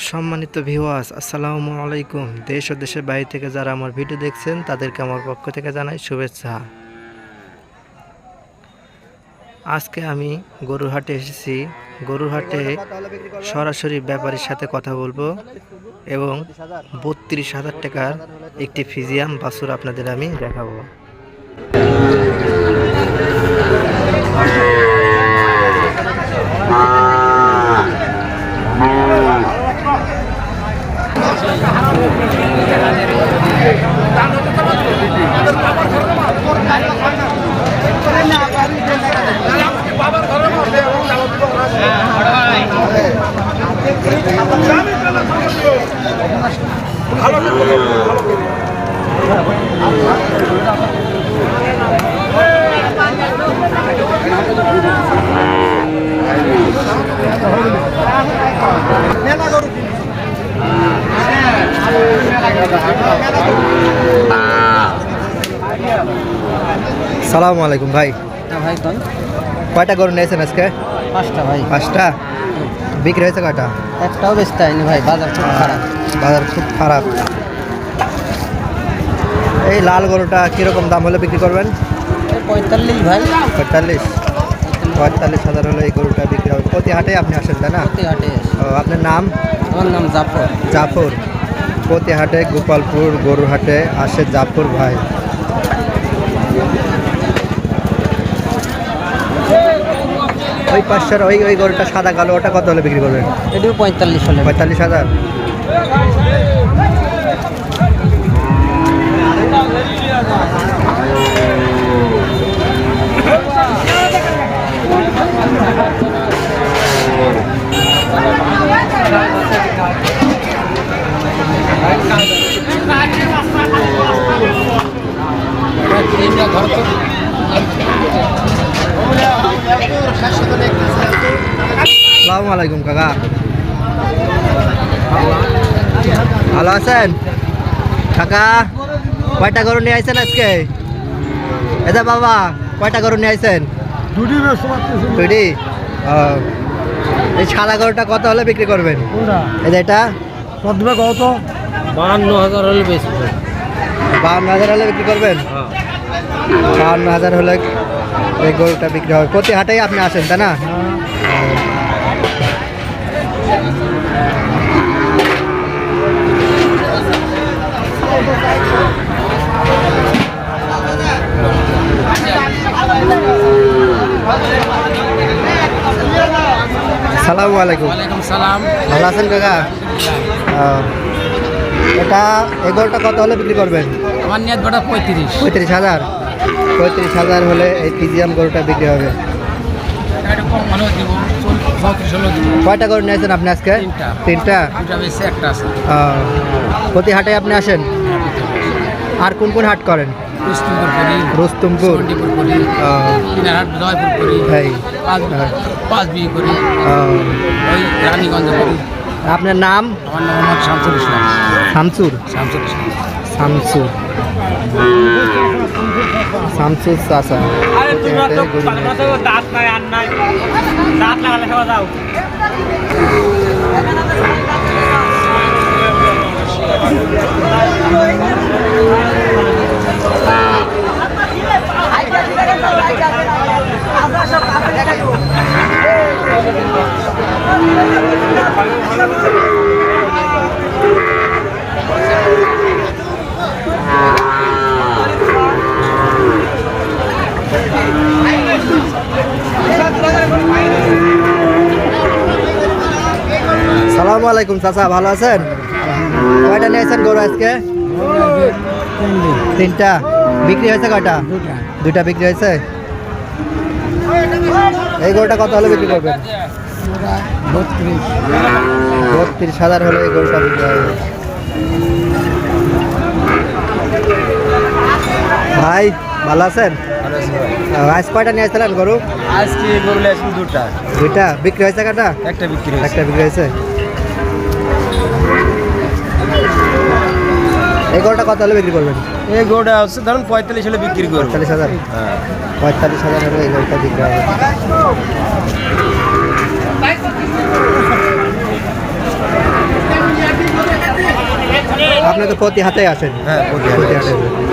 সম্মানিত ভিউয়ার্স, আসসালামু আলাইকুম। দেশ ও দেশের বাইরে থেকে যারা আমার ভিডিও দেখছেন তাদেরকে আমার পক্ষ থেকে জানাই শুভেচ্ছা। আজকে আমি গরুর হাটে এসেছি। গরুর হাটে সরাসরি ব্যাপারীর সাথে কথা বলবো এবং ৩২,০০০ টাকার একটি ফিজিয়াম বাছুর আপনাদের আমি দেখাবো। সালামু আলাইকুম ভাই। ভাই কয়টা গরু নিয়েছেন আজকে? 5টা ভাই। 5টা বিক্রি হয়েছে কয়টা? একটাও বেচতে হয়নি ভাই, বাজার খুব খারাপ। বাজার খুব খারাপ। এই লাল গরুটা কিরকম দাম হলে বিক্রি করবেন? 45 ভাই। 45,000 হলে এই গরুটা বিক্রি হবে। প্রতি হাটে আপনি আসেন তাই না? প্রতি হাটে ও, আপনার নাম? আমার নাম জাফর। জাফর। প্রতি হাটে গোপালপুর গরুর হাটে আসে জাফর ভাই। ওই 500 ওই গরুটা সাদা কালো, ওটা কত হলে বিক্রি করবেন? এটিও 45 হলে। 45,000। আসসালামু আলাইকুম কাকা, ভালো আছেন? কাকা কয়টা গরু নিয়ে আইছেন আজকে? এটা বাবা কয়টা গরু নিয়ে আইছেন? দুটি। এই সাদা গরুটা কত হলে বিক্রি করবেন? এটা কত 52,000 হলে বেশি। 52,000 হলে বিক্রি করবেন? 52,000 হলে এই গরুটা বিক্রি হবে। প্রতি হাটেই আপনি আসেন তাই না? সালামু আলাইকুম। ওয়ালাইকুম সালাম। ভালো আছেন কাকা? এটা এই গরুটা কত হলে বিক্রি করবেন? আমার নিয়ত বড় 35,000। 35,000 হলে এই ফিজিয়াম গরুটা বিক্রি হবে। কয়টা গরু নিয়েছেন আপনি আজকে? 3টা। প্রতি হাটে আপনি আসেন? আর কোন কোন হাট করেন? রুস্তমপুর, আপনার নাম? আমার নাম মোহাম্মদ শামসুল ইসলাম। শামসুর? শামসুর শামসুর চাচা। সালামু আলাইকুম চাচা, ভালো আছেন? কয়টা নিয়েছেন গরু আজকে? 3টা। বিক্রি হয়েছে কয়টা? 2টা বিক্রি হয়েছে। এই গরুটা কত হলে বিক্রি করবেন? 32,000 হলে এই গরুটা বিক্রি হবে। ভাই ভালো আছেন? আজ কয়টা নিয়ে আসছিলেন গরু? আজকে গরু আসলে 2টা। 2টা বিক্রি হয়েছে কয়টা? একটা বিক্রি হয়েছে। এই গরুটা কত হলে বিক্রি করবেন? এই গরুটা হচ্ছে ধরুন 45 হলে বিক্রি করব। 45,000। 45,000 হলে এই গরুটা বিক্রি হবে। আপনি তো প্রতি হাতে আসেন হ্যাঁ, প্রতি হাটে প্রতি হাটে